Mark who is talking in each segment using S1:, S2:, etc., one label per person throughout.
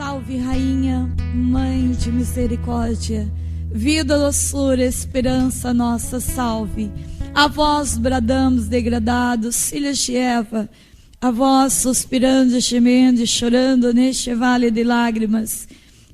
S1: Salve, Rainha, Mãe de Misericórdia, vida, doçura, esperança nossa, salve. A vós bradamos, degradados, filhos de Eva, a vós suspirando, gemendo e chorando neste vale de lágrimas.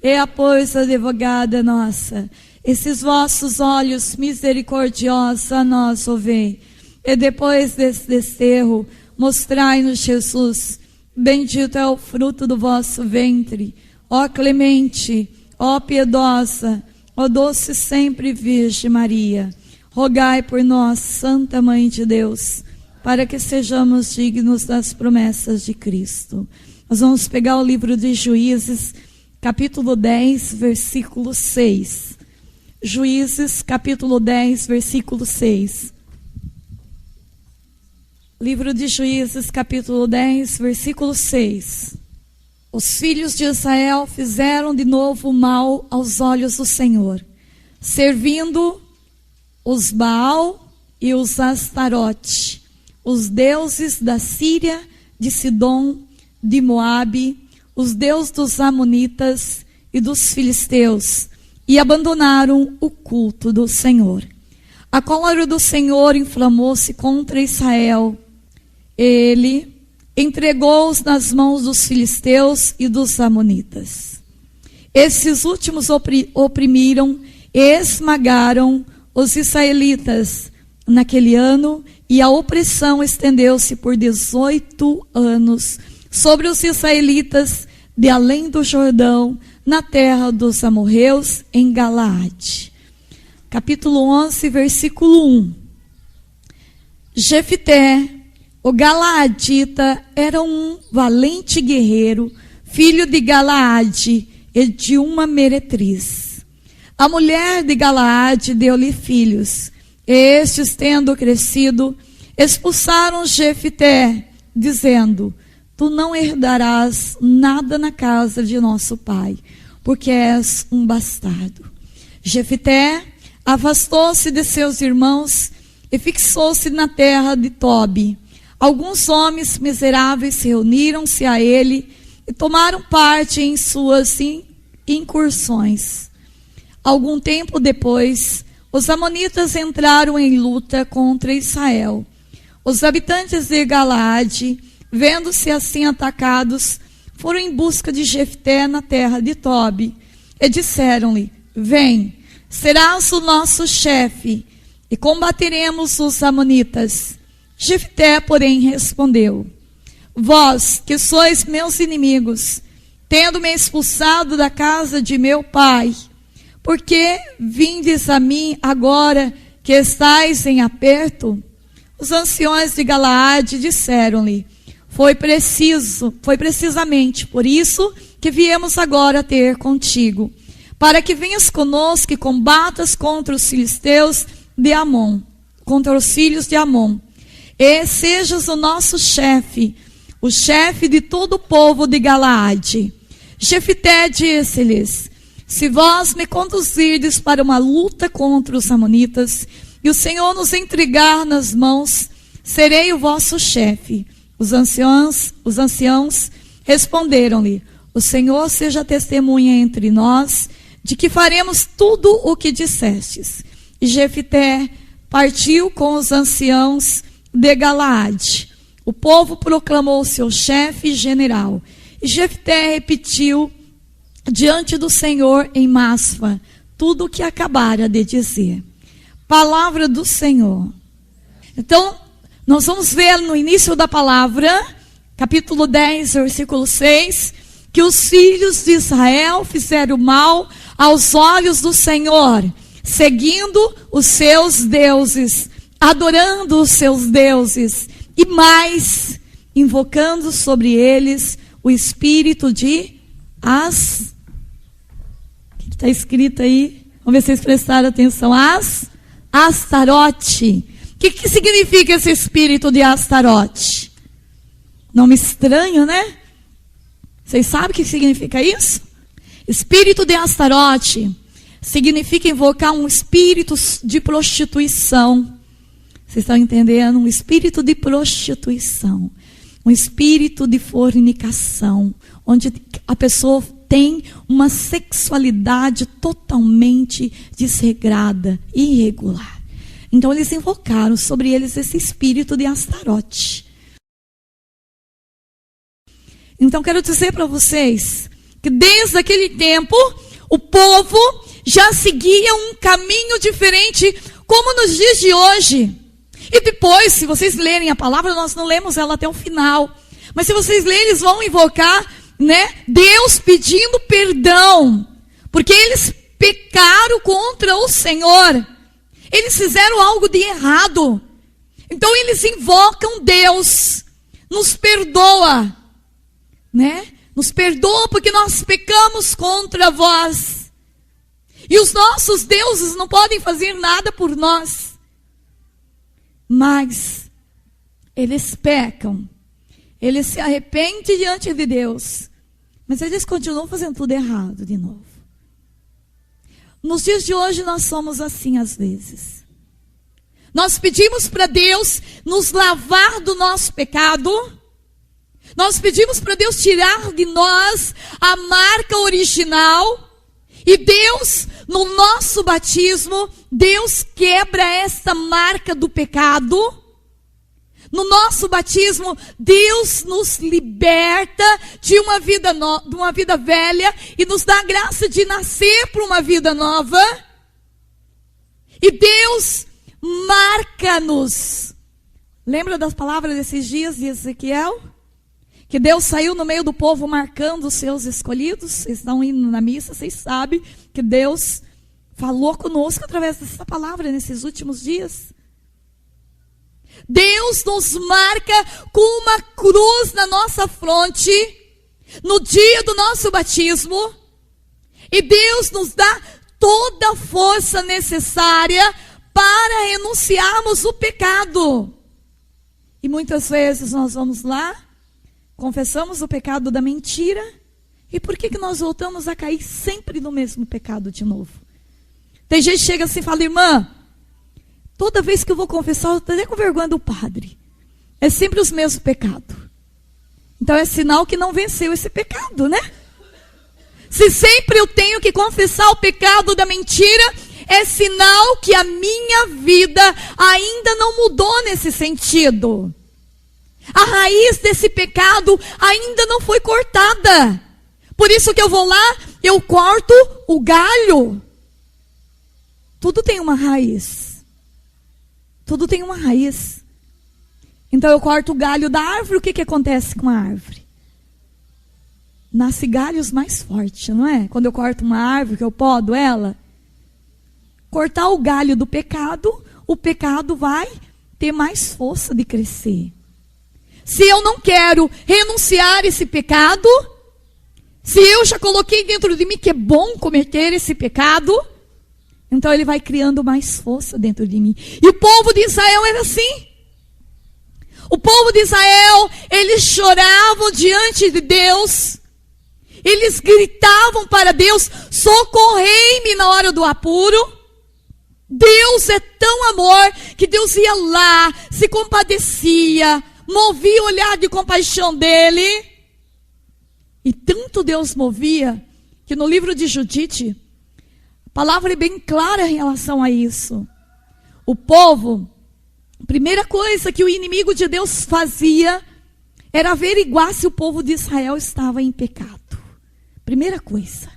S1: Ea, pois, advogada nossa, esses vossos olhos misericordiosos a nós ouvei. E depois desse desterro, mostrai-nos Jesus. Bendito é o fruto do vosso ventre, ó clemente, ó piedosa, ó doce sempre Virgem Maria. Rogai por nós, Santa Mãe de Deus, para que sejamos dignos das promessas de Cristo. Nós vamos pegar o livro de Juízes, capítulo 10, versículo 6. Juízes, capítulo 10, versículo 6. Livro de Juízes, capítulo 10, versículo 6. Os filhos de Israel fizeram de novo mal aos olhos do Senhor, servindo os Baal e os Astarote, os deuses da Síria, de Sidom, de Moabe, os deuses dos Amonitas e dos Filisteus, e abandonaram o culto do Senhor. A cólera do Senhor inflamou-se contra Israel. Ele entregou-os nas mãos dos filisteus e dos amonitas. Esses últimos oprimiram e esmagaram os israelitas naquele ano, e a opressão estendeu-se por 18 anos sobre os israelitas de além do Jordão, na terra dos amorreus, em Galaade. Capítulo 11, versículo 1. Jefté, o Galaadita, era um valente guerreiro, filho de Galaade e de uma meretriz. A mulher de Galaade deu-lhe filhos. Estes, tendo crescido, expulsaram Jefté, dizendo: Tu não herdarás nada na casa de nosso pai, porque és um bastardo. Jefté afastou-se de seus irmãos e fixou-se na terra de Tobi. Alguns homens miseráveis reuniram-se a ele e tomaram parte em suas incursões. Algum tempo depois, os amonitas entraram em luta contra Israel. Os habitantes de Galaade, vendo-se assim atacados, foram em busca de Jefté na terra de Tobi e disseram-lhe: Vem, serás o nosso chefe e combateremos os amonitas. Jefté, porém, respondeu: Vós, que sois meus inimigos, tendo-me expulsado da casa de meu pai, por que vindes a mim agora que estáis em aperto? Os anciões de Galaade disseram-lhe: Foi precisamente por isso que viemos agora ter contigo, para que venhas conosco e combatas contra os filisteus de Amon, contra os filhos de Amon, e sejas o nosso chefe, o chefe de todo o povo de Galaade. Jefté disse-lhes: Se vós me conduzirdes para uma luta contra os amonitas, e o Senhor nos entregar nas mãos, serei o vosso chefe. Os anciãos responderam-lhe: O Senhor seja testemunha entre nós, de que faremos tudo o que dissestes. E Jefté partiu com os anciãos de Galaade. O povo proclamou seu chefe general. E Jefté repetiu diante do Senhor em Masfa tudo o que acabara de dizer. Palavra do Senhor. Então, nós vamos ver no início da palavra, capítulo 10, versículo 6, que os filhos de Israel fizeram mal aos olhos do Senhor, seguindo os seus deuses, adorando os seus deuses, e mais, invocando sobre eles o espírito de o que está escrito aí? Vamos ver se vocês prestaram atenção. Astarote. O que significa esse espírito de Astarote? Nome estranho, né? Vocês sabem o que significa isso? Espírito de Astarote significa invocar um espírito de prostituição. Vocês estão entendendo? Um espírito de prostituição. Um espírito de fornicação. Onde a pessoa tem uma sexualidade totalmente desregrada, irregular. Então eles invocaram sobre eles esse espírito de Astarote. Então quero dizer para vocês que desde aquele tempo o povo já seguia um caminho diferente, como nos dias de hoje. E depois, se vocês lerem a palavra, nós não lemos ela até o final, mas se vocês lerem, eles vão invocar, Deus pedindo perdão, porque eles pecaram contra o Senhor, eles fizeram algo de errado. Então eles invocam Deus, nos perdoa, nos perdoa porque nós pecamos contra vós. E os nossos deuses não podem fazer nada por nós. Mas eles pecam, eles se arrependem diante de Deus, mas eles continuam fazendo tudo errado de novo. Nos dias de hoje nós somos assim às vezes. Nós pedimos para Deus nos lavar do nosso pecado. Nós pedimos para Deus tirar de nós a marca original. E Deus, no nosso batismo, Deus quebra essa marca do pecado. No nosso batismo, Deus nos liberta de uma vida velha e nos dá a graça de nascer para uma vida nova. E Deus marca-nos. Lembra das palavras desses dias de Ezequiel? Que Deus saiu no meio do povo marcando os seus escolhidos. Vocês estão indo na missa, vocês sabem que Deus falou conosco através dessa palavra nesses últimos dias. Deus nos marca com uma cruz na nossa fronte, no dia do nosso batismo. E Deus nos dá toda a força necessária para renunciarmos o pecado. E muitas vezes nós vamos lá, confessamos o pecado da mentira. E por que nós voltamos a cair sempre no mesmo pecado de novo? Tem gente que chega assim e fala: irmã, toda vez que eu vou confessar, eu estou até com vergonha do padre. É sempre os mesmos pecados. Então é sinal que não venceu esse pecado, né? Se sempre eu tenho que confessar o pecado da mentira, é sinal que a minha vida ainda não mudou nesse sentido. A raiz desse pecado ainda não foi cortada. Por isso que eu vou lá, eu corto o galho. Tudo tem uma raiz. Tudo tem uma raiz. Então eu corto o galho da árvore, o que acontece com a árvore? Nasce galhos mais fortes, não é? Quando eu corto uma árvore, que eu podo ela, cortar o galho do pecado, o pecado vai ter mais força de crescer. Se eu não quero renunciar esse pecado, se eu já coloquei dentro de mim que é bom cometer esse pecado, então ele vai criando mais força dentro de mim. E o povo de Israel era assim. O povo de Israel, eles choravam diante de Deus. Eles gritavam para Deus: socorrei-me na hora do apuro. Deus é tão amor que Deus ia lá, se compadecia, movia o olhar de compaixão dele. E tanto Deus movia, que no livro de Judite, a palavra é bem clara em relação a isso. O povo, a primeira coisa que o inimigo de Deus fazia, era averiguar se o povo de Israel estava em pecado. Primeira coisa.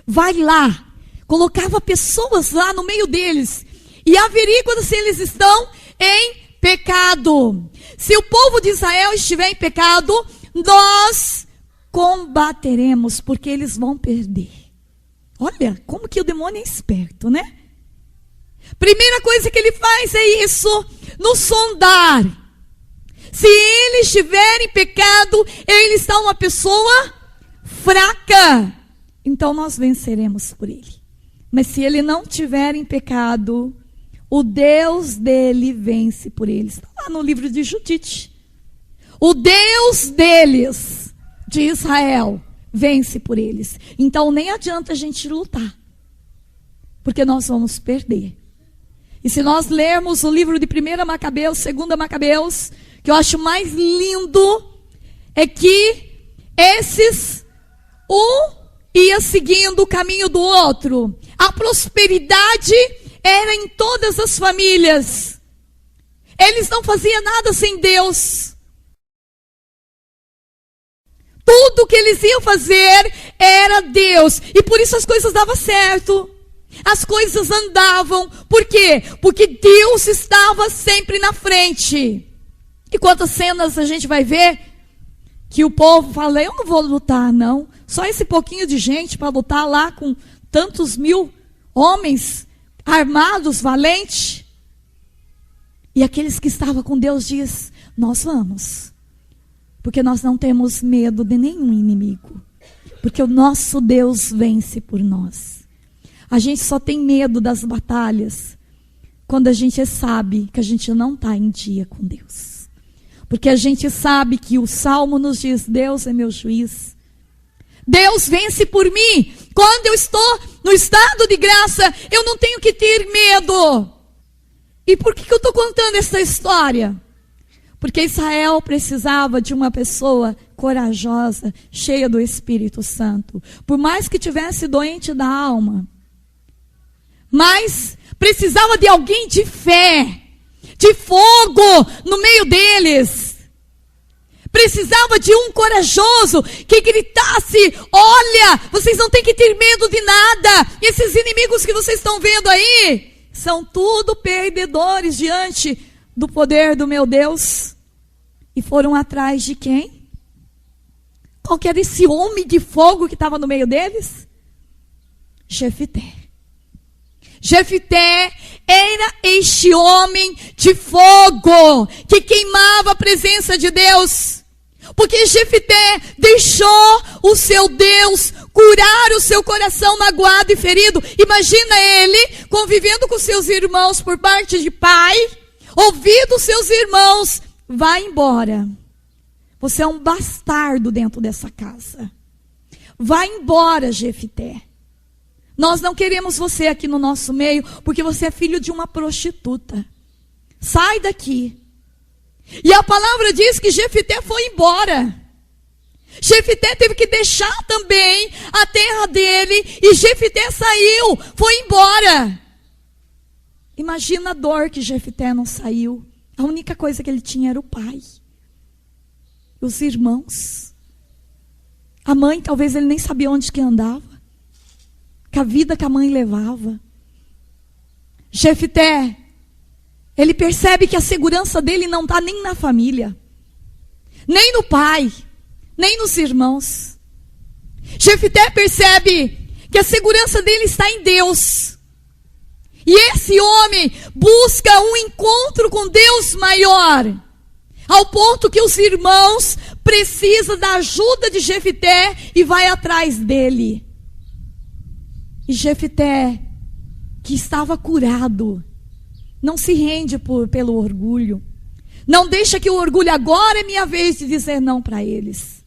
S1: Vai lá, colocava pessoas lá no meio deles, e averigua se eles estão em pecado. Se o povo de Israel estiver em pecado, nós combateremos, porque eles vão perder. Olha, como que o demônio é esperto, né? Primeira coisa que ele faz é isso, nos sondar. Se ele estiver em pecado, ele está uma pessoa fraca, então nós venceremos por ele. Mas se ele não estiver em pecado, o Deus dele vence por eles. Está lá no livro de Judite. O Deus deles, de Israel, vence por eles. Então nem adianta a gente lutar, porque nós vamos perder. E se nós lermos o livro de 1 Macabeus, 2 Macabeus, que eu acho mais lindo, é que esses, um ia seguindo o caminho do outro. A prosperidade era em todas as famílias. Eles não faziam nada sem Deus. Tudo que eles iam fazer era Deus. E por isso as coisas davam certo. As coisas andavam. Por quê? Porque Deus estava sempre na frente. E quantas cenas a gente vai ver que o povo fala, eu não vou lutar não. Só esse pouquinho de gente para lutar lá com tantos mil homens armados, valentes. E aqueles que estavam com Deus diz, nós vamos. Porque nós não temos medo de nenhum inimigo. Porque o nosso Deus vence por nós. A gente só tem medo das batalhas quando a gente sabe que a gente não está em dia com Deus. Porque a gente sabe que o Salmo nos diz, Deus é meu juiz. Deus vence por mim. Quando eu estou no estado de graça, eu não tenho que ter medo. E por que eu estou contando essa história? Porque Israel precisava de uma pessoa corajosa, cheia do Espírito Santo. Por mais que tivesse doente da alma. Mas precisava de alguém de fé, de fogo no meio deles. Precisava de um corajoso que gritasse, olha, vocês não têm que ter medo de nada. E esses inimigos que vocês estão vendo aí, são tudo perdedores diante do poder do meu Deus. E foram atrás de quem? Qual que era esse homem de fogo que estava no meio deles? Jefité. Jefité era este homem de fogo que queimava a presença de Deus. Porque Jefité deixou o seu Deus curar o seu coração magoado e ferido. Imagina ele convivendo com seus irmãos por parte de pai, ouvindo seus irmãos, vai embora. Você é um bastardo dentro dessa casa. Vai embora, Jefité. Nós não queremos você aqui no nosso meio, porque você é filho de uma prostituta. Sai daqui. E a palavra diz que Jefité foi embora. Jefité teve que deixar também a terra dele, e Jefité saiu, foi embora. Imagina a dor que Jefité não saiu. A única coisa que ele tinha era o pai. Os irmãos. A mãe, talvez ele nem sabia onde que andava. Com a vida que a mãe levava. Jefité, ele percebe que a segurança dele não está nem na família, nem no pai, nem nos irmãos. Jefité percebe que a segurança dele está em Deus. E esse homem busca um encontro com Deus maior, ao ponto que os irmãos precisam da ajuda de Jefité e vai atrás dele. E Jefité, que estava curado, não se rende pelo orgulho. Não deixa que o orgulho, agora é minha vez de dizer não para eles.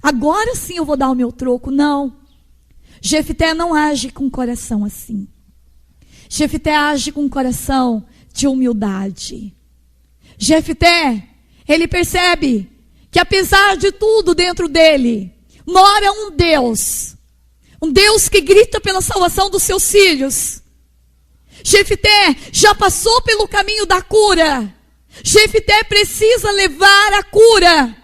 S1: Agora sim eu vou dar o meu troco. Não. Jefité não age com coração assim. Jefité age com um coração de humildade. Jefité, ele percebe que apesar de tudo dentro dele, mora um Deus. Um Deus que grita pela salvação dos seus filhos. Jefité já passou pelo caminho da cura. Jefité precisa levar a cura.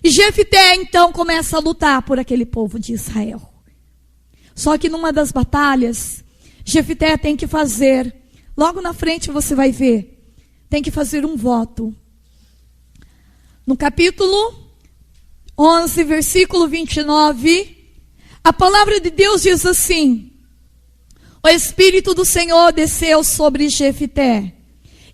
S1: E Jefité então começa a lutar por aquele povo de Israel. Só que numa das batalhas, Jefité tem que fazer, logo na frente você vai ver, tem que fazer um voto. No capítulo 11, versículo 29, a palavra de Deus diz assim: o Espírito do Senhor desceu sobre Jefité,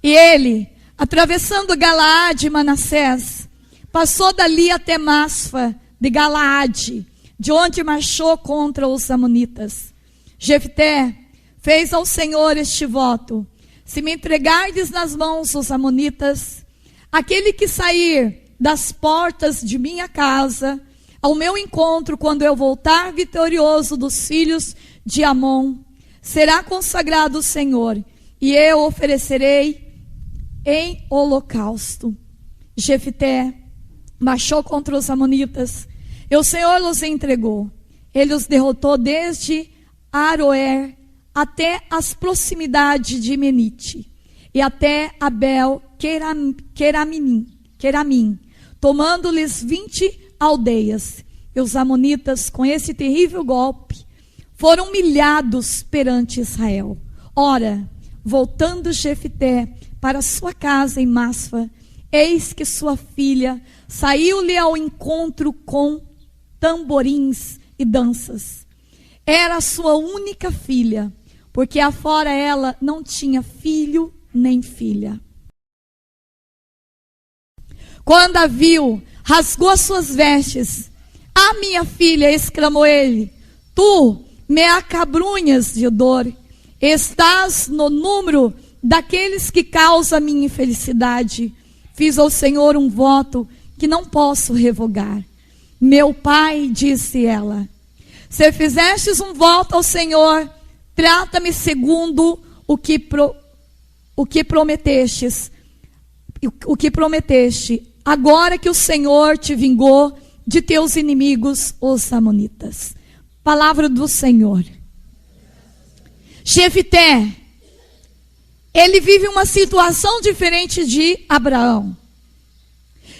S1: e ele, atravessando Galaade e Manassés, passou dali até Masfa de Galaade, de onde marchou contra os amonitas. Jefité fez ao Senhor este voto: se me entregardes nas mãos os amonitas, aquele que sair das portas de minha casa ao meu encontro, quando eu voltar vitorioso dos filhos de Amon, será consagrado o Senhor, e eu oferecerei em holocausto. Jefité marchou contra os amonitas, e o Senhor os entregou, ele os derrotou desde Aroer até as proximidades de Menite e até Abel-Queramim, tomando-lhes 20 aldeias. E os amonitas, com esse terrível golpe, foram humilhados perante Israel. Ora, voltando Jefté para sua casa em Masfa, eis que sua filha saiu-lhe ao encontro com tamborins e danças. Era a sua única filha, porque afora ela não tinha filho nem filha. Quando a viu, rasgou as suas vestes. "Ah, minha filha", exclamou ele, "tu me acabrunhas de dor. Estás no número daqueles que causam minha infelicidade. Fiz ao Senhor um voto que não posso revogar." "Meu pai", disse ela, "se fizestes um voto ao Senhor, trata-me segundo o que prometestes. Agora que o Senhor te vingou de teus inimigos, os amonitas." Palavra do Senhor. Jefté, ele vive uma situação diferente de Abraão.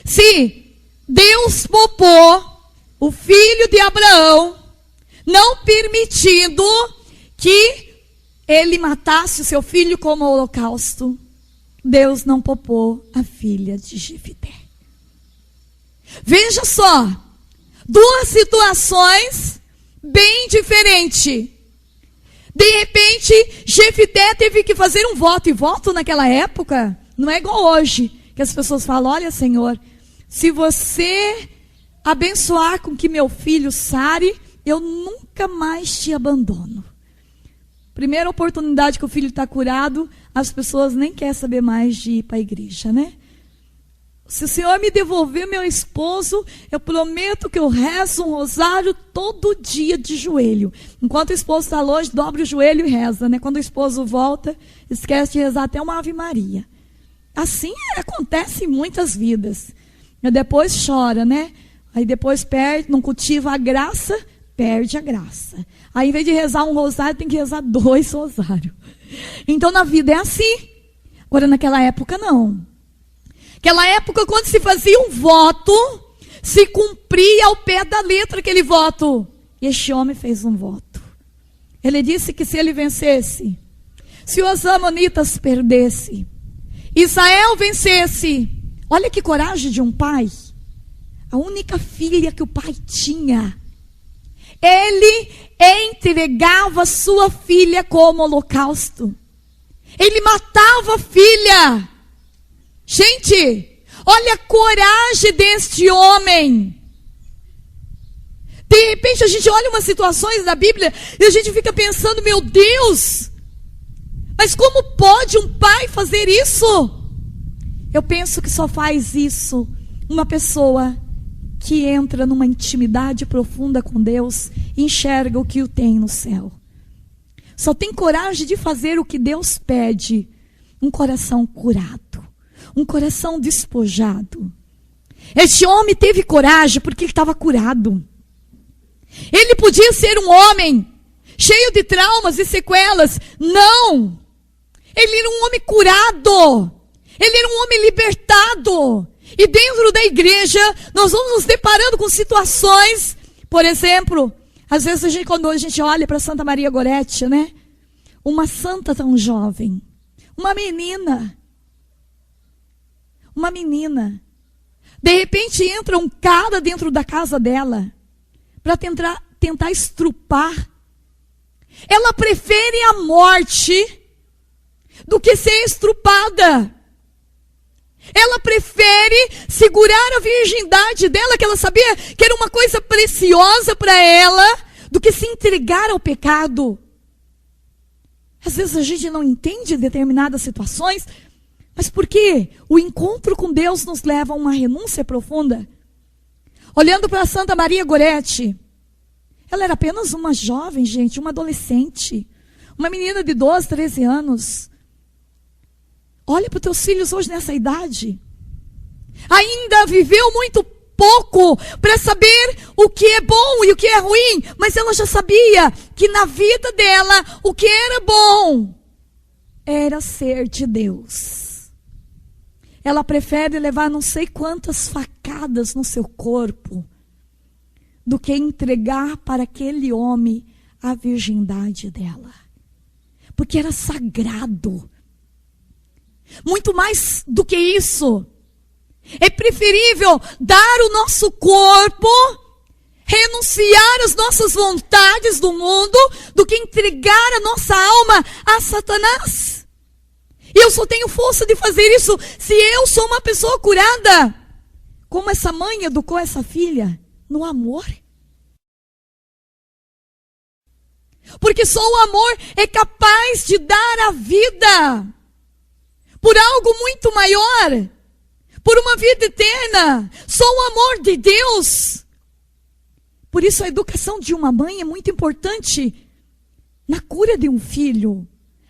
S1: Se Deus poupou o filho de Abraão, não permitindo que ele matasse o seu filho como holocausto, Deus não poupou a filha de Jefté. Veja só, duas situações bem diferentes. De repente, Jefté teve que fazer um voto, e voto naquela época não é igual hoje, que as pessoas falam: "Olha, Senhor, se você abençoar com que meu filho sare, eu nunca mais te abandono." Primeira oportunidade que o filho está curado, as pessoas nem querem saber mais de ir para a igreja, né? "Se o Senhor me devolver meu esposo, eu prometo que eu rezo um rosário todo dia de joelho." Enquanto o esposo está longe, dobra o joelho e reza, né? Quando o esposo volta, esquece de rezar até uma Ave Maria. Assim acontece em muitas vidas. E depois chora, né? Aí depois perde, não cultiva a graça, perde a graça. Aí, em vez de rezar um rosário, tem que rezar 2 rosários. Então, na vida é assim. Agora, naquela época, não. Naquela época, quando se fazia um voto, se cumpria ao pé da letra aquele voto. E este homem fez um voto. Ele disse que se ele vencesse, se os amonitas perdessem, Israel vencesse. Olha que coragem de um pai. A única filha que o pai tinha. Ele entregava sua filha como holocausto. Ele matava a filha. Gente, olha a coragem deste homem. De repente a gente olha umas situações da Bíblia e a gente fica pensando: meu Deus, mas como pode um pai fazer isso? Eu penso que só faz isso uma pessoa que entra numa intimidade profunda com Deus e enxerga o que o tem no céu. Só tem coragem de fazer o que Deus pede. Um coração curado, um coração despojado. Este homem teve coragem porque ele estava curado. Ele podia ser um homem cheio de traumas e sequelas. Não! Ele era um homem curado. Ele era um homem libertado. E dentro da igreja, nós vamos nos deparando com situações. Por exemplo, às vezes quando a gente olha para Santa Maria Gorete, né? Uma santa tão jovem. Uma menina. De repente entra um cara dentro da casa dela para tentar estrupar. Ela prefere a morte do que ser estrupada. Ela prefere segurar a virgindade dela, que ela sabia que era uma coisa preciosa para ela, do que se entregar ao pecado. Às vezes a gente não entende determinadas situações, mas por quê? O encontro com Deus nos leva a uma renúncia profunda. Olhando para Santa Maria Gorete, ela era apenas uma jovem, gente, uma adolescente, uma menina de 12, 13 anos. Olha para os teus filhos hoje nessa idade. Ainda viveu muito pouco para saber o que é bom e o que é ruim, mas ela já sabia que na vida dela o que era bom era ser de Deus. Ela prefere levar não sei quantas facadas no seu corpo do que entregar para aquele homem a virgindade dela. Porque era sagrado. Muito mais do que isso. É preferível dar o nosso corpo, renunciar às nossas vontades do mundo, do que entregar a nossa alma a Satanás. E eu só tenho força de fazer isso se eu sou uma pessoa curada. Como essa mãe educou essa filha? No amor. Porque só o amor é capaz de dar a vida por algo muito maior, por uma vida eterna. Só o amor de Deus. Por isso a educação de uma mãe é muito importante na cura de um filho.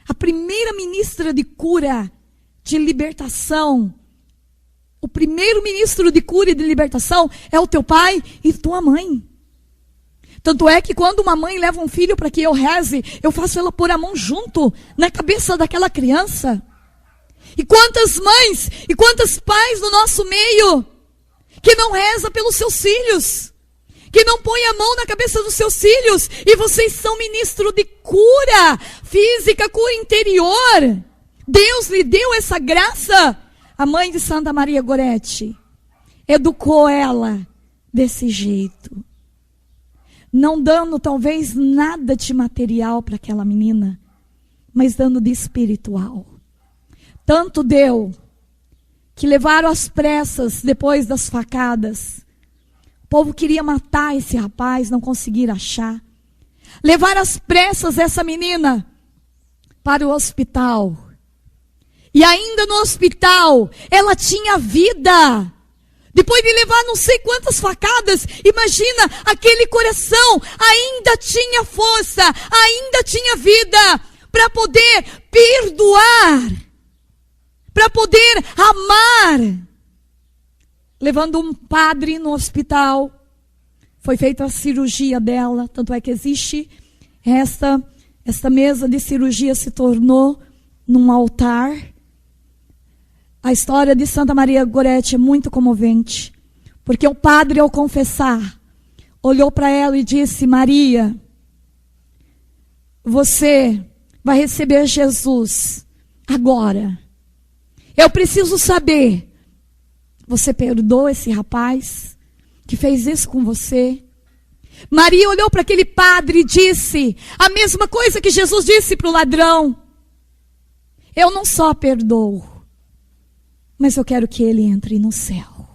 S1: A primeira ministra de cura, de libertação, o primeiro ministro de cura e de libertação é o teu pai e tua mãe. Tanto é que quando uma mãe leva um filho para que eu reze, eu faço ela pôr a mão junto na cabeça daquela criança. E quantas mães e quantos pais no nosso meio que não reza pelos seus filhos, que não põe a mão na cabeça dos seus filhos, e vocês são ministro de cura física, cura interior. Deus lhe deu essa graça. A mãe de Santa Maria Gorete educou ela desse jeito, não dando talvez nada de material para aquela menina, mas dando de espiritual. Tanto deu que levaram às pressas depois das facadas. O povo queria matar esse rapaz, não conseguiram achar. Levaram às pressas essa menina para o hospital. E ainda no hospital, ela tinha vida. Depois de levar não sei quantas facadas, imagina, aquele coração ainda tinha força, ainda tinha vida para poder perdoar, para poder amar. Levando um padre no hospital, foi feita a cirurgia dela, tanto é que existe esta mesa de cirurgia se tornou num altar. A história de Santa Maria Gorete é muito comovente, porque o padre, ao confessar, olhou para ela e disse: Maria, você vai receber Jesus agora. Eu preciso saber, você perdoou esse rapaz que fez isso com você? Maria olhou para aquele padre e disse a mesma coisa que Jesus disse para o ladrão: eu não só perdoo, mas eu quero que ele entre no céu.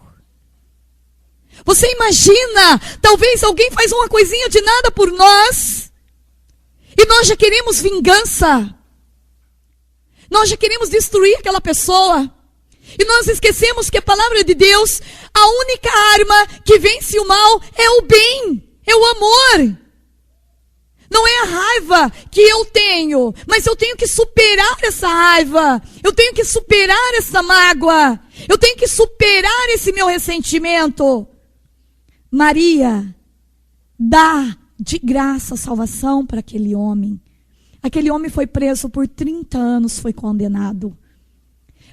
S1: Você imagina, talvez alguém faz uma coisinha de nada por nós, e nós já queremos vingança. Nós já queremos destruir aquela pessoa. E nós esquecemos que a palavra de Deus, a única arma que vence o mal é o bem, é o amor. Não é a raiva que eu tenho, mas eu tenho que superar essa raiva. Eu tenho que superar essa mágoa. Eu tenho que superar esse meu ressentimento. Maria dá de graça a salvação para aquele homem. Aquele homem foi preso por 30 anos, foi condenado.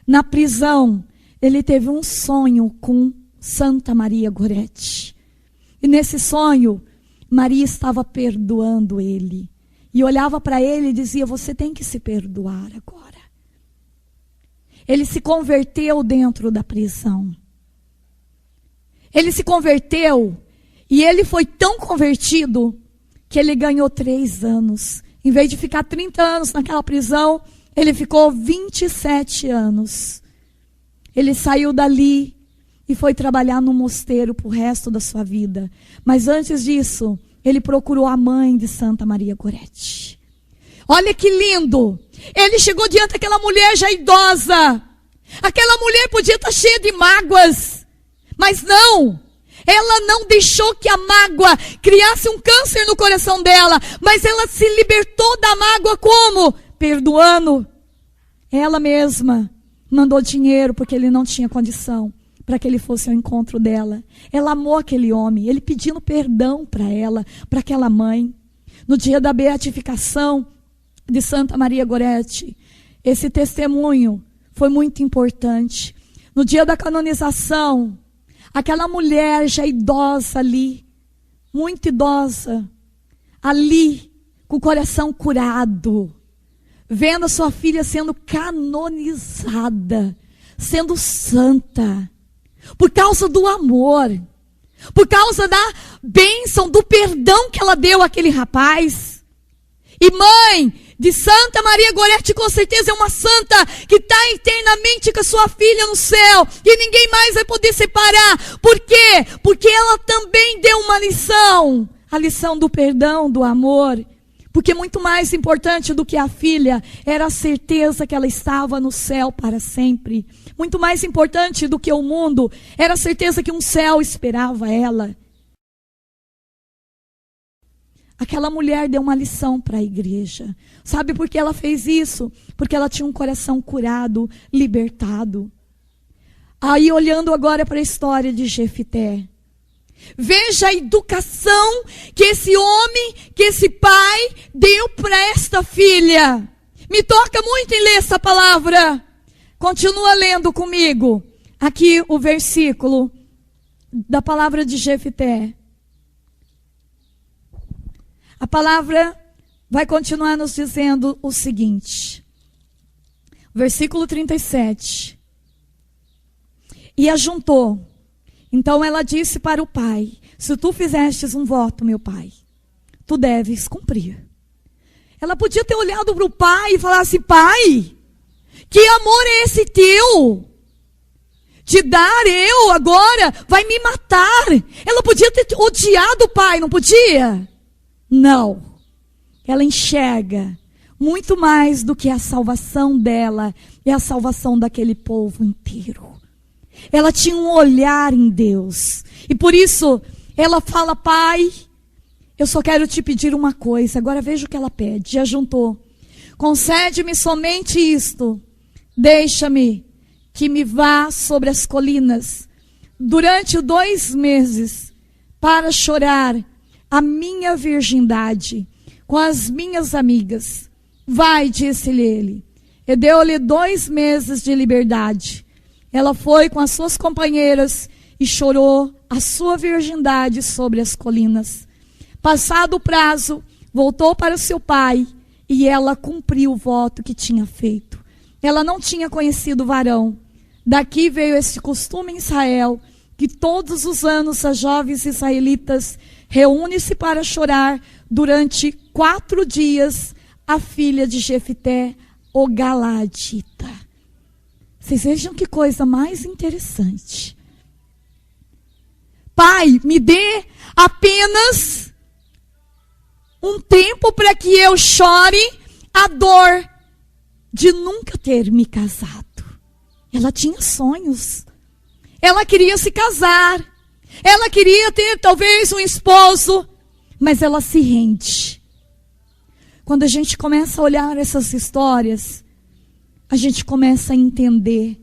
S1: Na prisão, ele teve um sonho com Santa Maria Gorete. E nesse sonho, Maria estava perdoando ele. E olhava para ele e dizia: você tem que se perdoar agora. Ele se converteu dentro da prisão. Ele se converteu. E ele foi tão convertido que ele ganhou 3 anos. Em vez de ficar 30 anos naquela prisão, ele ficou 27 anos. Ele saiu dali e foi trabalhar no mosteiro para o resto da sua vida. Mas antes disso, ele procurou a mãe de Santa Maria Gorete. Olha que lindo! Ele chegou diante daquela mulher já idosa. Aquela mulher podia estar cheia de mágoas, mas não. Ela não deixou que a mágoa criasse um câncer no coração dela, mas ela se libertou da mágoa como? Perdoando. Ela mesma mandou dinheiro, porque ele não tinha condição, para que ele fosse ao encontro dela. Ela amou aquele homem, ele pedindo perdão para ela, para aquela mãe. No dia da beatificação de Santa Maria Goretti, esse testemunho foi muito importante. No dia da canonização, aquela mulher já idosa ali, muito idosa, ali, com o coração curado, vendo a sua filha sendo canonizada, sendo santa, por causa do amor, por causa da bênção, do perdão que ela deu àquele rapaz. E mãe de Santa Maria Goretti, com certeza é uma santa que está eternamente com a sua filha no céu, e ninguém mais vai poder separar. Por quê? Porque ela também deu uma lição, a lição do perdão, do amor. Porque muito mais importante do que a filha era a certeza que ela estava no céu para sempre. Muito mais importante do que o mundo era a certeza que um céu esperava ela. Aquela mulher deu uma lição para a igreja. Sabe por que ela fez isso? Porque ela tinha um coração curado, libertado. Aí, olhando agora para a história de Jefité, veja a educação que esse homem, que esse pai deu para esta filha. Me toca muito em ler essa palavra. Continua lendo comigo. Aqui o versículo da palavra de Jefité. A palavra vai continuar nos dizendo o seguinte. Versículo 37. E ajuntou. Então ela disse para o pai: se tu fizestes um voto, meu pai, tu deves cumprir. Ela podia ter olhado para o pai e falar assim: pai, que amor é esse teu? De dar eu agora vai me matar. Ela podia ter odiado o pai, não podia? Não. Ela enxerga muito mais do que a salvação dela e a salvação daquele povo inteiro. Ela tinha um olhar em Deus. E por isso ela fala: pai, eu só quero te pedir uma coisa. Agora veja o que ela pede. Já juntou. Concede-me somente isto. Deixa-me que me vá sobre as colinas durante 2 meses para chorar a minha virgindade com as minhas amigas. Vai, disse-lhe ele. E deu-lhe 2 meses de liberdade. Ela foi com as suas companheiras e chorou a sua virgindade sobre as colinas. Passado o prazo, voltou para seu pai e ela cumpriu o voto que tinha feito. Ela não tinha conhecido varão. Daqui veio esse costume em Israel, que todos os anos as jovens israelitas reúnem-se para chorar durante 4 dias a filha de Jefité, o Galadita. Vocês vejam que coisa mais interessante. Pai, me dê apenas um tempo para que eu chore a dor de nunca ter me casado. Ela tinha sonhos. Ela queria se casar. Ela queria ter talvez um esposo. Mas ela se rende. Quando a gente começa a olhar essas histórias, a gente começa a entender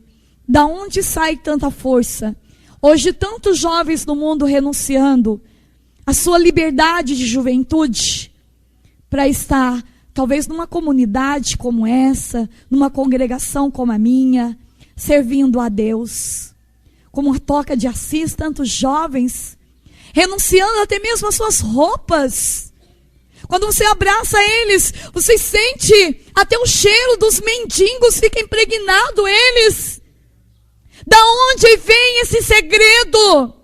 S1: da onde sai tanta força. Hoje tantos jovens no mundo renunciando à sua liberdade de juventude para estar talvez numa comunidade como essa, numa congregação como a minha, servindo a Deus. Como a Toca de Assis, tantos jovens renunciando até mesmo às suas roupas. Quando você abraça eles, você sente até o cheiro dos mendigos, fica impregnado eles. Da onde vem esse segredo?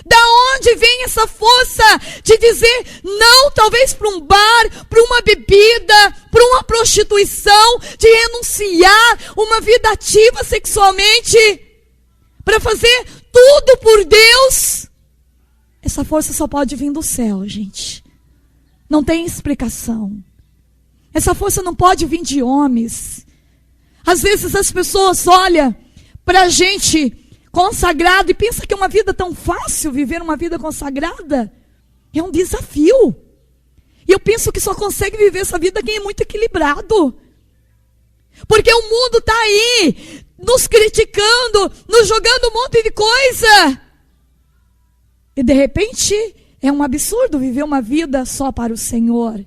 S1: Da onde vem essa força de dizer não, talvez para um bar, para uma bebida, para uma prostituição, de renunciar uma vida ativa sexualmente, para fazer tudo por Deus? Essa força só pode vir do céu, gente. Não tem explicação. Essa força não pode vir de homens. Às vezes as pessoas olham para a gente consagrado e pensam que é uma vida tão fácil viver uma vida consagrada. É um desafio. E eu penso que só consegue viver essa vida quem é muito equilibrado. Porque o mundo está aí, nos criticando, nos jogando um monte de coisa. E de repente é um absurdo viver uma vida só para o Senhor.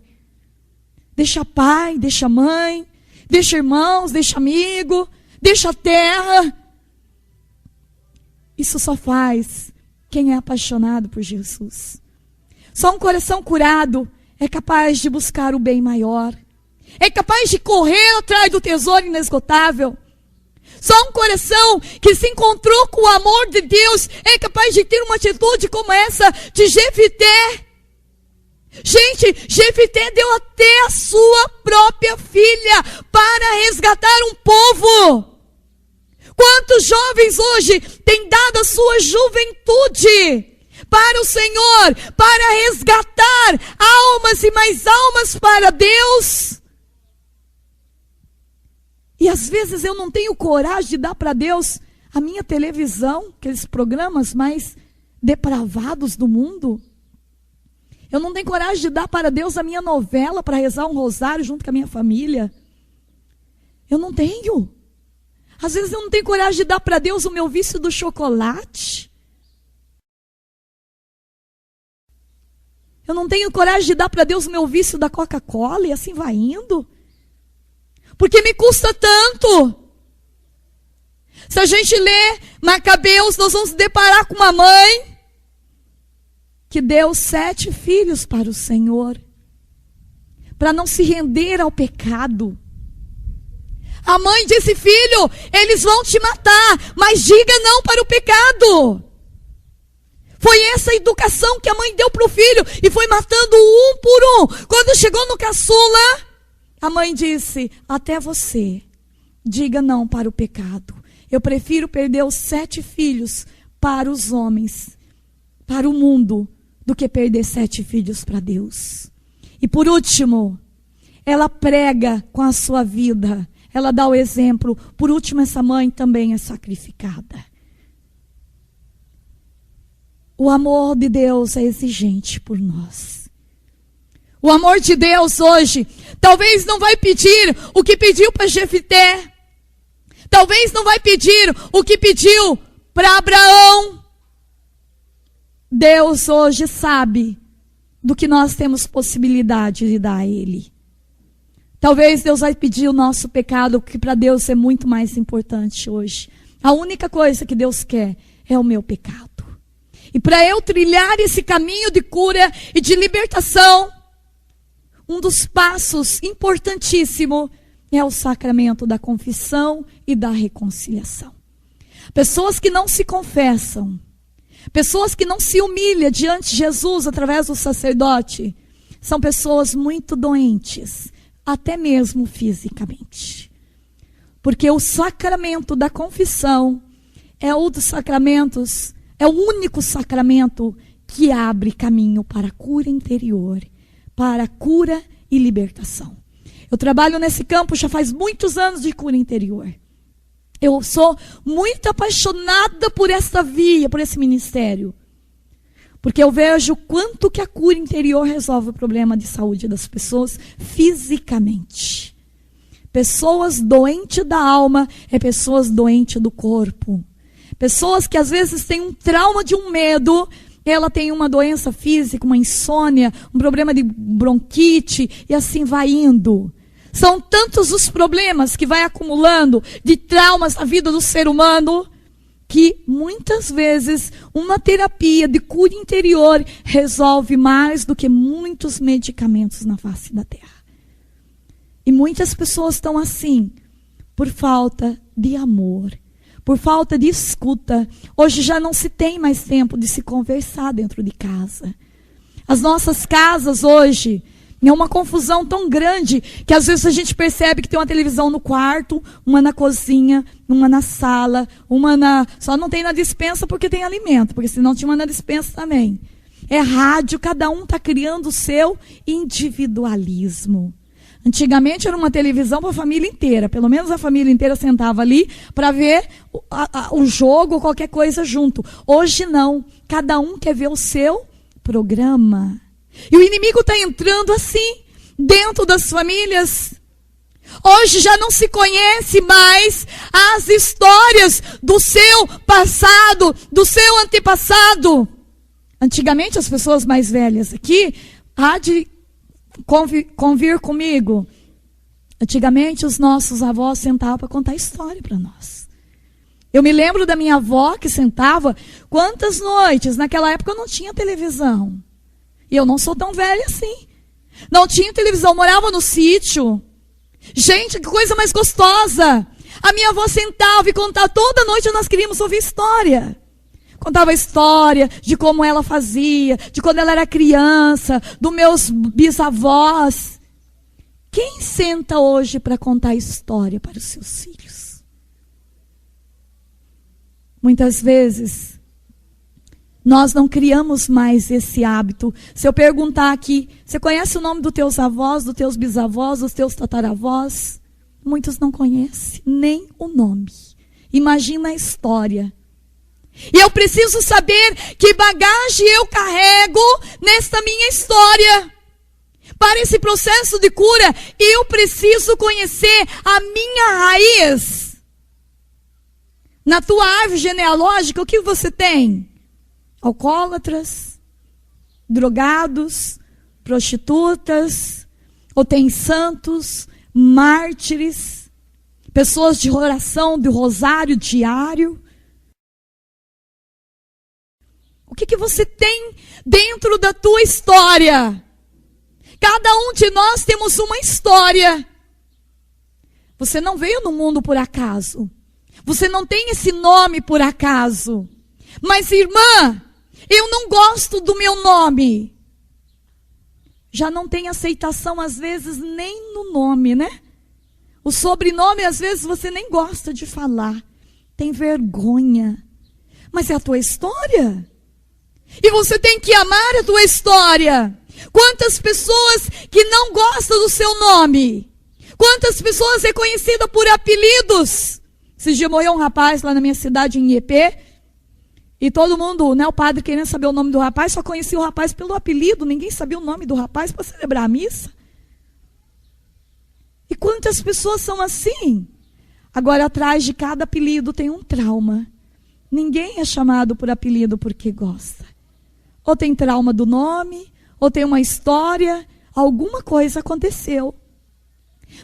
S1: Deixa pai, deixa mãe, deixa irmãos, deixa amigo, deixa terra. Isso só faz quem é apaixonado por Jesus. Só um coração curado é capaz de buscar o bem maior. É capaz de correr atrás do tesouro inesgotável. Só um coração que se encontrou com o amor de Deus é capaz de ter uma atitude como essa de Jefité. Gente, Jefité deu até a sua própria filha para resgatar um povo. Quantos jovens hoje têm dado a sua juventude para o Senhor, para resgatar almas e mais almas para Deus? E às vezes eu não tenho coragem de dar para Deus a minha televisão, aqueles programas mais depravados do mundo. Eu não tenho coragem de dar para Deus a minha novela para rezar um rosário junto com a minha família. Eu não tenho. Às vezes eu não tenho coragem de dar para Deus o meu vício do chocolate. Eu não tenho coragem de dar para Deus o meu vício da Coca-Cola e assim vai indo. Porque me custa tanto. Se a gente lê Macabeus, nós vamos se deparar com uma mãe que deu 7 filhos para o Senhor, para não se render ao pecado. A mãe disse: filho, eles vão te matar, mas diga não para o pecado. Foi essa a educação que a mãe deu para o filho, e foi matando um por um. Quando chegou no caçula, a mãe disse: até você, diga não para o pecado. Eu prefiro perder os 7 filhos para os homens, para o mundo, do que perder 7 filhos para Deus. E por último, ela prega com a sua vida. Ela dá o exemplo. Por último, essa mãe também é sacrificada. O amor de Deus é exigente por nós. O amor de Deus hoje, talvez não vai pedir o que pediu para Jefité. Talvez não vai pedir o que pediu para Abraão. Deus hoje sabe do que nós temos possibilidade de dar a Ele. Talvez Deus vai pedir o nosso pecado, que para Deus é muito mais importante hoje. A única coisa que Deus quer é o meu pecado. E para eu trilhar esse caminho de cura e de libertação, um dos passos importantíssimos é o sacramento da confissão e da reconciliação. Pessoas que não se confessam, pessoas que não se humilham diante de Jesus através do sacerdote, são pessoas muito doentes, até mesmo fisicamente. Porque o sacramento da confissão é um dos sacramentos, é o único sacramento que abre caminho para a cura interior, para a cura e libertação. Eu trabalho nesse campo já faz muitos anos de cura interior. Eu sou muito apaixonada por essa via, por esse ministério. Porque eu vejo quanto que a cura interior resolve o problema de saúde das pessoas fisicamente. Pessoas doentes da alma é pessoas doentes do corpo. Pessoas que às vezes têm um trauma de um medo, ela tem uma doença física, uma insônia, um problema de bronquite e assim vai indo. São tantos os problemas que vai acumulando de traumas na vida do ser humano, que muitas vezes uma terapia de cura interior resolve mais do que muitos medicamentos na face da terra. E muitas pessoas estão assim, por falta de amor, por falta de escuta. Hoje já não se tem mais tempo de se conversar dentro de casa. As nossas casas hoje é uma confusão tão grande que às vezes a gente percebe que tem uma televisão no quarto, uma na cozinha, uma na sala, só não tem na despensa porque tem alimento, porque senão tinha uma na despensa também. É rádio, cada um está criando o seu individualismo. Antigamente era uma televisão para a família inteira, pelo menos a família inteira sentava ali para ver o jogo ou qualquer coisa junto. Hoje não, cada um quer ver o seu programa. E o inimigo está entrando assim, dentro das famílias. Hoje já não se conhece mais as histórias do seu passado, do seu antepassado. Antigamente as pessoas mais velhas aqui, há de convir comigo. Antigamente os nossos avós sentavam para contar história para nós. Eu me lembro da minha avó que sentava, quantas noites, naquela época eu não tinha televisão. E eu não sou tão velha assim. Não tinha televisão, morava no sítio. Gente, que coisa mais gostosa. A minha avó sentava e contava, toda noite nós queríamos ouvir história. Contava a história de como ela fazia, de quando ela era criança, dos meus bisavós. Quem senta hoje para contar história para os seus filhos? Muitas vezes, nós não criamos mais esse hábito. Se eu perguntar aqui, você conhece o nome dos teus avós, dos teus bisavós, dos teus tataravós? Muitos não conhecem nem o nome. Imagina a história. E eu preciso saber que bagagem eu carrego nesta minha história. Para esse processo de cura, eu preciso conhecer a minha raiz. Na tua árvore genealógica, o que você tem? Alcoólatras, drogados, prostitutas, ou tem santos, mártires, pessoas de oração, de rosário diário. O que você tem dentro da tua história? Cada um de nós temos uma história. Você não veio no mundo por acaso. Você não tem esse nome por acaso. Mas, irmã, eu não gosto do meu nome. Já não tem aceitação, às vezes, nem no nome, né? O sobrenome, às vezes, você nem gosta de falar. Tem vergonha. Mas é a tua história. E você tem que amar a tua história. Quantas pessoas que não gostam do seu nome? Quantas pessoas é conhecida por apelidos? Esses dias morreu um rapaz lá na minha cidade, em Iepê. E todo mundo, né, o padre querendo saber o nome do rapaz, só conhecia o rapaz pelo apelido. Ninguém sabia o nome do rapaz para celebrar a missa. E quantas pessoas são assim? Agora, atrás de cada apelido tem um trauma. Ninguém é chamado por apelido porque gosta. Ou tem trauma do nome, ou tem uma história, alguma coisa aconteceu.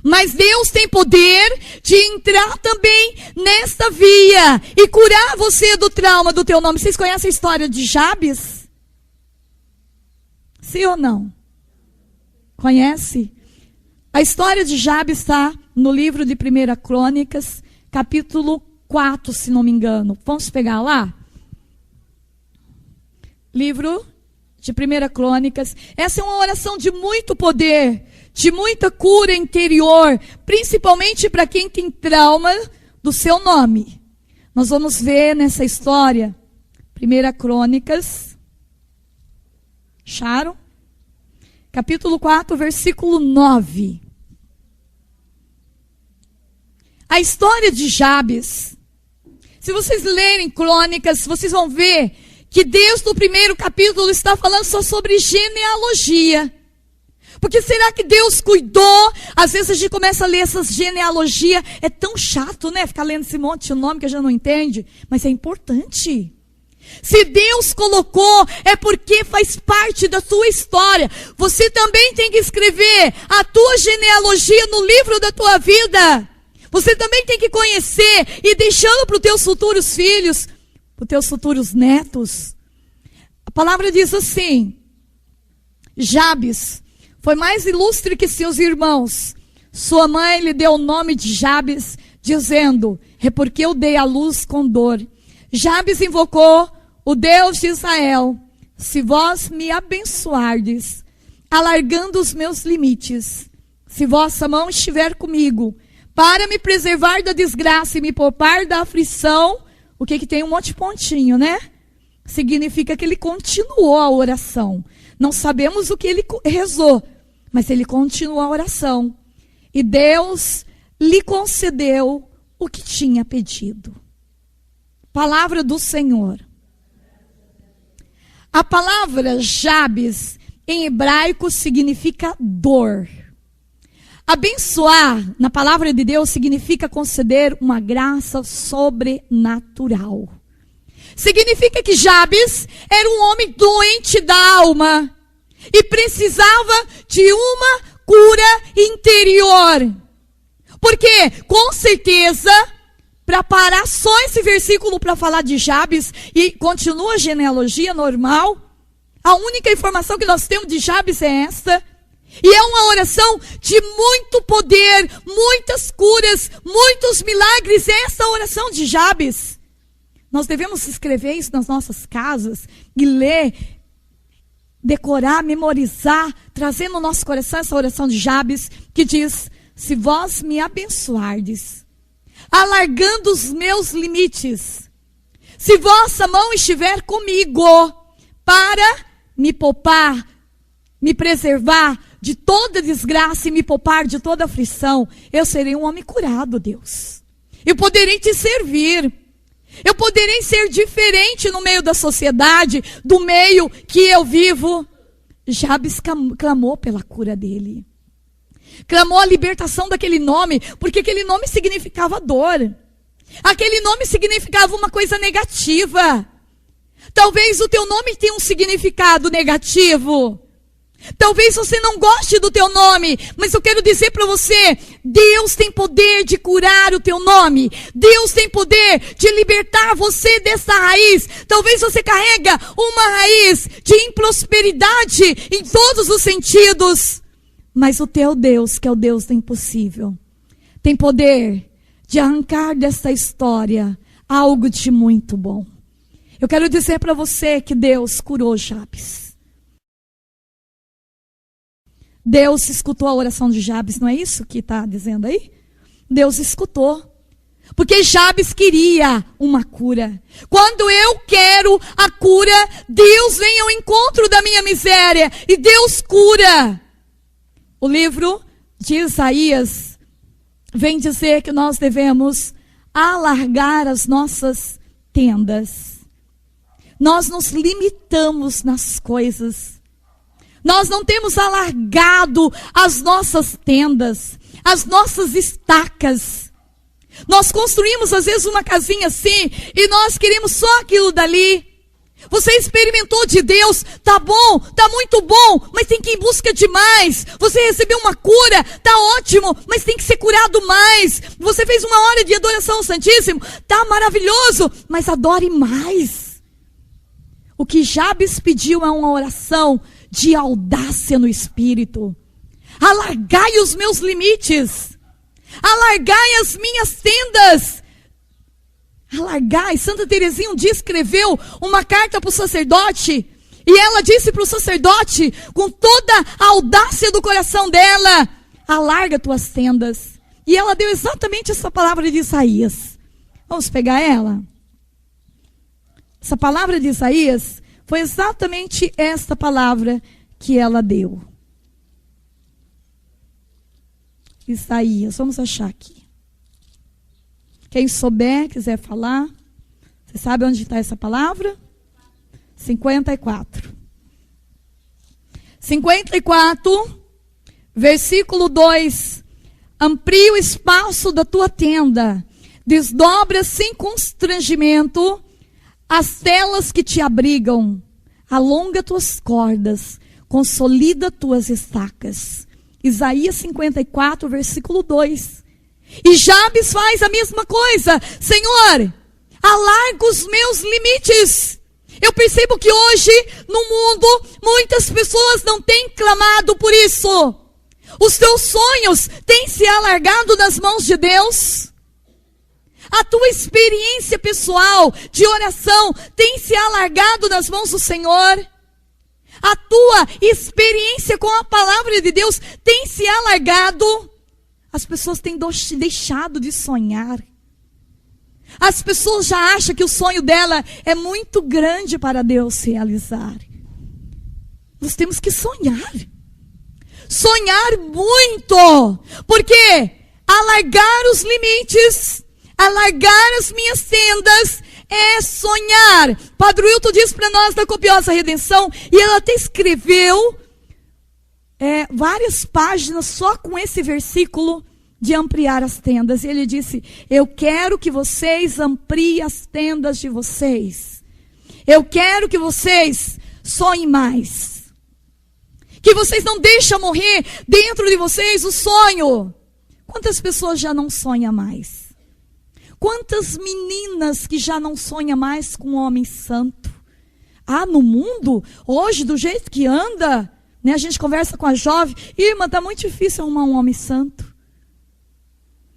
S1: Mas Deus tem poder de entrar também nesta via e curar você do trauma do teu nome. Vocês conhecem a história de Jabes? Sim ou não? Conhece? A história de Jabes está no livro de 1 Crônicas, capítulo 4, se não me engano. Vamos pegar lá? Livro de 1 Crônicas. Essa é uma oração de muito poder, de muita cura interior, principalmente para quem tem trauma do seu nome. Nós vamos ver nessa história, 1 Crônicas, acharam? Capítulo 4, versículo 9. A história de Jabes. Se vocês lerem Crônicas, vocês vão ver que Deus, no primeiro capítulo, está falando só sobre genealogia. Porque será que Deus cuidou? Às vezes a gente começa a ler essas genealogias. É tão chato, né? Ficar lendo esse monte de nome que a gente não entende. Mas é importante. Se Deus colocou, é porque faz parte da tua história. Você também tem que escrever a tua genealogia no livro da tua vida. Você também tem que conhecer e deixando para os teus futuros filhos, para os teus futuros netos. A palavra diz assim: Jabes foi mais ilustre que seus irmãos. Sua mãe lhe deu o nome de Jabes, dizendo: é porque eu dei à luz com dor. Jabes invocou o Deus de Israel: se vós me abençoardes, alargando os meus limites, se vossa mão estiver comigo, para me preservar da desgraça e me poupar da aflição. O que tem um monte de pontinho, né? Significa que ele continuou a oração. Não sabemos o que ele rezou, mas ele continuou a oração. E Deus lhe concedeu o que tinha pedido. Palavra do Senhor. A palavra Jabes, em hebraico, significa dor. Abençoar, na palavra de Deus, significa conceder uma graça sobrenatural. Significa que Jabes era um homem doente da alma e precisava de uma cura interior. Porque, com certeza, para parar só esse versículo para falar de Jabes e continua a genealogia normal, a única informação que nós temos de Jabes é esta. E é uma oração de muito poder, muitas curas, muitos milagres. É essa oração de Jabes. Nós devemos escrever isso nas nossas casas e ler, decorar, memorizar, trazer no nosso coração essa oração de Jabes, que diz: se vós me abençoardes, alargando os meus limites, se vossa mão estiver comigo, para me poupar, me preservar de toda desgraça e me poupar de toda aflição, eu serei um homem curado, Deus. Eu poderei te servir. Eu poderei ser diferente no meio da sociedade, do meio que eu vivo. Jabes clamou pela cura dele. Clamou a libertação daquele nome, porque aquele nome significava dor. Aquele nome significava uma coisa negativa. Talvez o teu nome tenha um significado negativo. Talvez você não goste do teu nome, mas eu quero dizer para você, Deus tem poder de curar o teu nome. Deus tem poder de libertar você dessa raiz. Talvez você carrega uma raiz de improsperidade em todos os sentidos. Mas o teu Deus, que é o Deus do impossível, tem poder de arrancar dessa história algo de muito bom. Eu quero dizer para você que Deus curou Jabes. Deus escutou a oração de Jabes, não é isso que está dizendo aí? Deus escutou. Porque Jabes queria uma cura. Quando eu quero a cura, Deus vem ao encontro da minha miséria e Deus cura. O livro de Isaías vem dizer que nós devemos alargar as nossas tendas. Nós nos limitamos nas coisas. Nós não temos alargado as nossas tendas, as nossas estacas. Nós construímos às vezes uma casinha assim e nós queremos só aquilo dali. Você experimentou de Deus, tá bom, tá muito bom, mas tem que ir em busca de mais. Você recebeu uma cura, tá ótimo, mas tem que ser curado mais. Você fez uma hora de adoração ao Santíssimo, tá maravilhoso, mas adore mais. O que Jabes pediu é uma oração de audácia no espírito. Alargai os meus limites. Alargai as minhas tendas. Alargai. Santa Teresinha um dia escreveu uma carta para o sacerdote. E ela disse para o sacerdote, com toda a audácia do coração dela: alarga tuas tendas. E ela deu exatamente essa palavra de Isaías. Vamos pegar ela? Essa palavra de Isaías foi exatamente esta palavra que ela deu. Isaías, vamos achar aqui. Quem souber, quiser falar. Você sabe onde está essa palavra? 54. 54, versículo 2. Amplia o espaço da tua tenda. Desdobra sem constrangimento as telas que te abrigam, alonga tuas cordas, consolida tuas estacas. Isaías 54, versículo 2. E Jabes faz a mesma coisa. Senhor, alarga os meus limites. Eu percebo que hoje, no mundo, muitas pessoas não têm clamado por isso. Os teus sonhos têm se alargado nas mãos de Deus? A tua experiência pessoal de oração tem se alargado nas mãos do Senhor? A tua experiência com a palavra de Deus tem se alargado? As pessoas têm deixado de sonhar. As pessoas já acham que o sonho dela é muito grande para Deus realizar. Nós temos que sonhar. Sonhar muito. Porque alargar os limites, alargar as minhas tendas é sonhar. Padre Wilton diz para nós da Copiosa Redenção, e ela até escreveu várias páginas só com esse versículo de ampliar as tendas. E ele disse: eu quero que vocês ampliem as tendas de vocês. Eu quero que vocês sonhem mais. Que vocês não deixem morrer dentro de vocês o sonho. Quantas pessoas já não sonham mais? Quantas meninas que já não sonham mais com um homem santo? No mundo, hoje, do jeito que anda, né, a gente conversa com a jovem: irmã, está muito difícil arrumar um homem santo.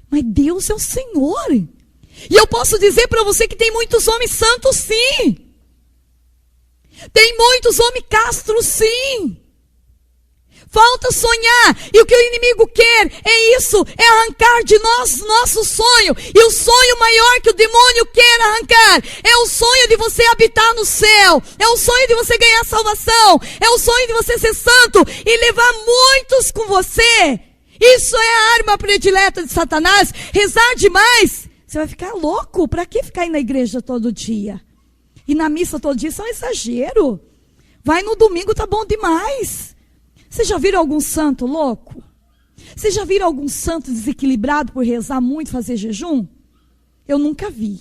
S1: Mas Deus é o Senhor. E eu posso dizer para você que tem muitos homens santos, sim. Tem muitos homens castros, sim. Falta sonhar. E o que o inimigo quer é isso: é arrancar de nós nosso sonho. E o sonho maior que o demônio quer arrancar é o sonho de você habitar no céu. É o sonho de você ganhar salvação. É o sonho de você ser santo e levar muitos com você. Isso é a arma predileta de Satanás. Rezar demais, você vai ficar louco. Para que ficar aí na igreja todo dia? E na missa todo dia? Isso é um exagero. Vai no domingo, tá bom demais. Vocês já viram algum santo louco? Vocês já viram algum santo desequilibrado por rezar muito, fazer jejum? Eu nunca vi.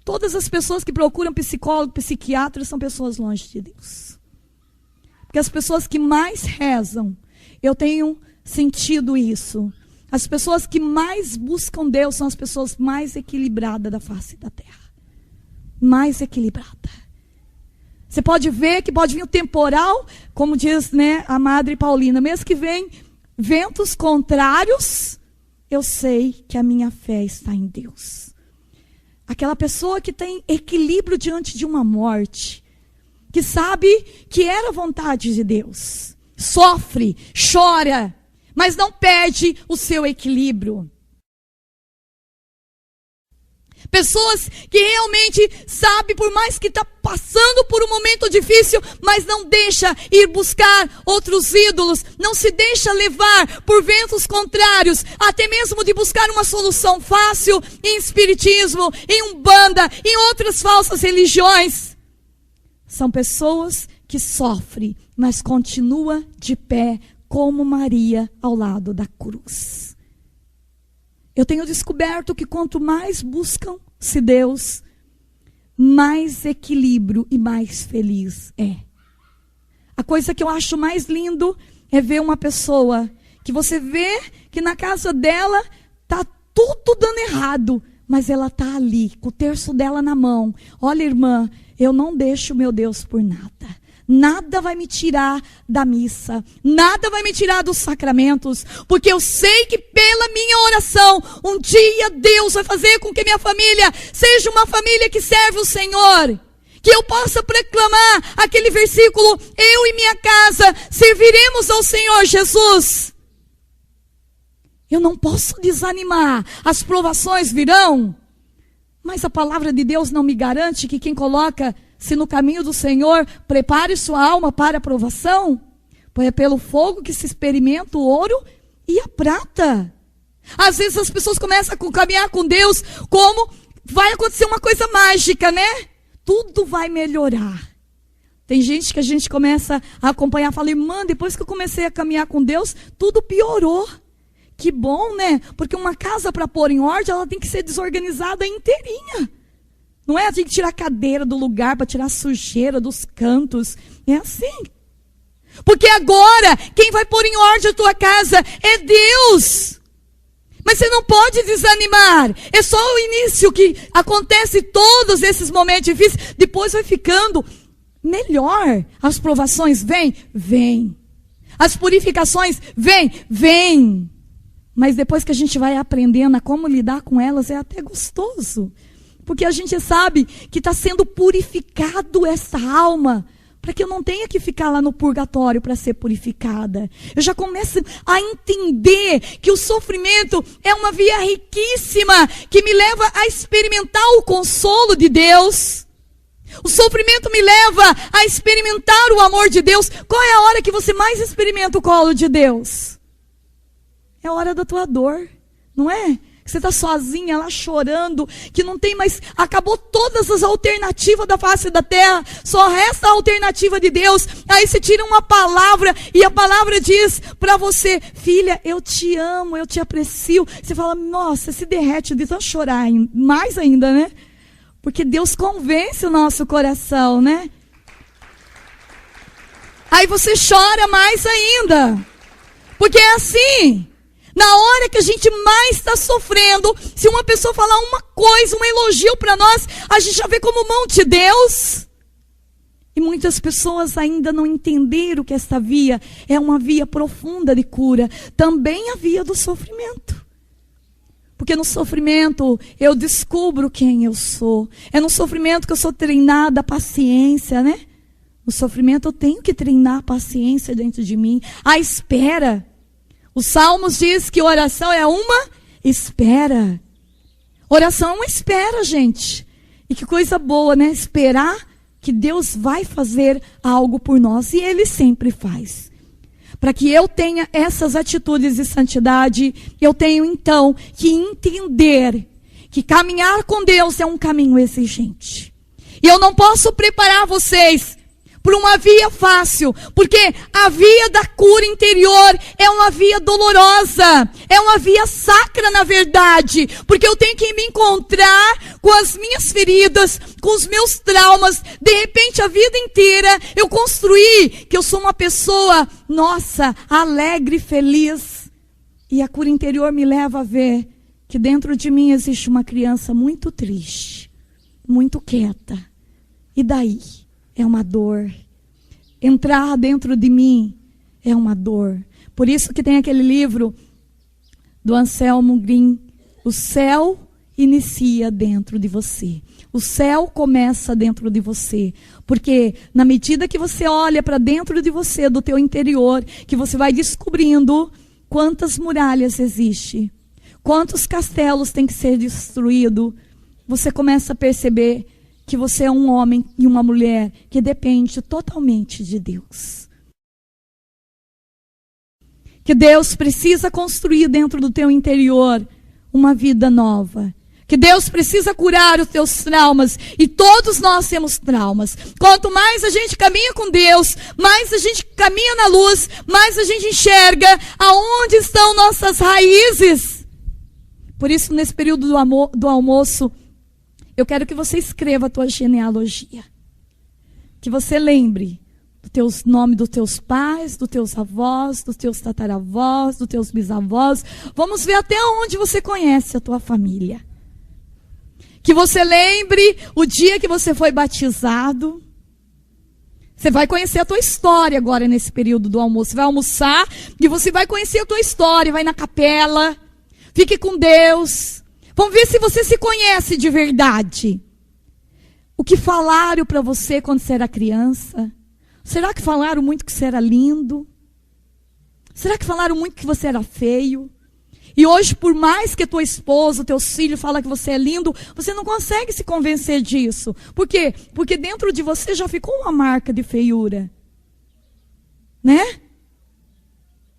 S1: Todas as pessoas que procuram psicólogo, psiquiatra, são pessoas longe de Deus. Porque as pessoas que mais rezam, eu tenho sentido isso. As pessoas que mais buscam Deus são as pessoas mais equilibradas da face da terra. Mais equilibrada. Você pode ver que pode vir o temporal, como diz, né, a Madre Paulina, mesmo que vem ventos contrários, eu sei que a minha fé está em Deus. Aquela pessoa que tem equilíbrio diante de uma morte, que sabe que era vontade de Deus, sofre, chora, mas não perde o seu equilíbrio. Pessoas que realmente sabem, por mais que está passando por um momento difícil, mas não deixa ir buscar outros ídolos, não se deixa levar por ventos contrários, até mesmo de buscar uma solução fácil em espiritismo, em umbanda, em outras falsas religiões. São pessoas que sofrem, mas continuam de pé, como Maria ao lado da cruz. Eu tenho descoberto que quanto mais buscam-se Deus, mais equilíbrio e mais feliz é. A coisa que eu acho mais lindo é ver uma pessoa que você vê que na casa dela está tudo dando errado, mas ela está ali, com o terço dela na mão. Olha, irmã, eu não deixo meu Deus por nada. Nada vai me tirar da missa, nada vai me tirar dos sacramentos, porque eu sei que pela minha oração, um dia Deus vai fazer com que minha família seja uma família que serve o Senhor. Que eu possa proclamar aquele versículo: eu e minha casa serviremos ao Senhor Jesus. Eu não posso desanimar, as provações virão, mas a palavra de Deus não me garante que quem coloca-se no caminho do Senhor prepare sua alma para a provação, pois é pelo fogo que se experimenta o ouro e a prata. Às vezes as pessoas começam a caminhar com Deus como vai acontecer uma coisa mágica, né? Tudo vai melhorar. Tem gente que a gente começa a acompanhar e fala: irmã, depois que eu comecei a caminhar com Deus, tudo piorou. Que bom, né? Porque uma casa para pôr em ordem, ela tem que ser desorganizada inteirinha. Não é? Tem que tirar a cadeira do lugar para tirar a sujeira dos cantos. É assim. Porque agora, quem vai pôr em ordem a tua casa é Deus. Mas você não pode desanimar. É só o início que acontece todos esses momentos difíceis. Depois vai ficando melhor. As provações vêm. As purificações vêm. Mas depois que a gente vai aprendendo a como lidar com elas, é até gostoso. Porque a gente sabe que está sendo purificado essa alma, para que eu não tenha que ficar lá no purgatório para ser purificada. Eu já começo a entender que o sofrimento é uma via riquíssima, que me leva a experimentar o consolo de Deus. O sofrimento me leva a experimentar o amor de Deus. Qual é a hora que você mais experimenta o colo de Deus? É a hora da tua dor, não é? que você está sozinha lá chorando, que não tem mais, acabou todas as alternativas da face da terra, só resta a alternativa de Deus. Aí você tira uma palavra e a palavra diz para você: filha, eu te amo, eu te aprecio. Você fala: nossa, se derrete de tanto chorar, mais ainda, né? Porque Deus convence o nosso coração, né? Aí você chora mais ainda. Porque é assim, na hora que a gente mais está sofrendo, se uma pessoa falar uma coisa, um elogio para nós, a gente já vê como mão de Deus. E muitas pessoas ainda não entenderam que esta via é uma via profunda de cura. Também a via do sofrimento. Porque no sofrimento eu descubro quem eu sou. É no sofrimento que eu sou treinada a paciência, né? No sofrimento eu tenho que treinar a paciência dentro de mim. A espera. Os Salmos diz que oração é uma espera. Oração é uma espera, gente. E que coisa boa, né? Esperar que Deus vai fazer algo por nós. E Ele sempre faz. Para que eu tenha essas atitudes de santidade, eu tenho então que entender que caminhar com Deus é um caminho exigente. E eu não posso preparar vocês por uma via fácil, porque a via da cura interior é uma via dolorosa, é uma via sacra na verdade, porque eu tenho que me encontrar com as minhas feridas, com os meus traumas. De repente a vida inteira eu construí que eu sou uma pessoa, nossa, alegre, feliz, e a cura interior me leva a ver que dentro de mim existe uma criança muito triste, muito quieta, e daí? É uma dor. Entrar dentro de mim é uma dor. Por isso que tem aquele livro do Anselmo Green, O Céu Inicia Dentro de Você. O céu começa dentro de você. Porque na medida que você olha para dentro de você, do teu interior, que você vai descobrindo quantas muralhas existem, quantos castelos têm que ser destruídos, você começa a perceber que você é um homem e uma mulher que depende totalmente de Deus. Que Deus precisa construir dentro do teu interior uma vida nova. Que Deus precisa curar os teus traumas. E todos nós temos traumas. Quanto mais a gente caminha com Deus, mais a gente caminha na luz, mais a gente enxerga aonde estão nossas raízes. Por isso, nesse período do almoço, eu quero que você escreva a tua genealogia. Que você lembre do nome dos teus pais, dos teus avós, dos teus tataravós, dos teus bisavós. Vamos ver até onde você conhece a tua família. Que você lembre o dia que você foi batizado. Você vai conhecer a tua história agora nesse período do almoço. Você vai almoçar e você vai conhecer a tua história. Vai na capela. Fique com Deus. Vamos ver se você se conhece de verdade. O que falaram para você quando você era criança? Será que falaram muito que você era lindo? Será que falaram muito que você era feio? E hoje, por mais que a tua esposa, teus filhos falam que você é lindo, você não consegue se convencer disso. Por quê? Porque dentro de você já ficou uma marca de feiura. Né?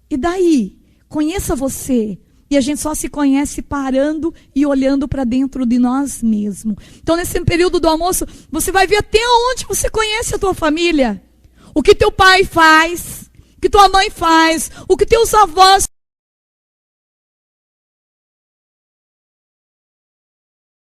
S1: E daí? Conheça você. E a gente só se conhece parando e olhando para dentro de nós mesmos. Então, nesse período do almoço, você vai ver até onde você conhece a tua família. O que teu pai faz, o que tua mãe faz, o que teus avós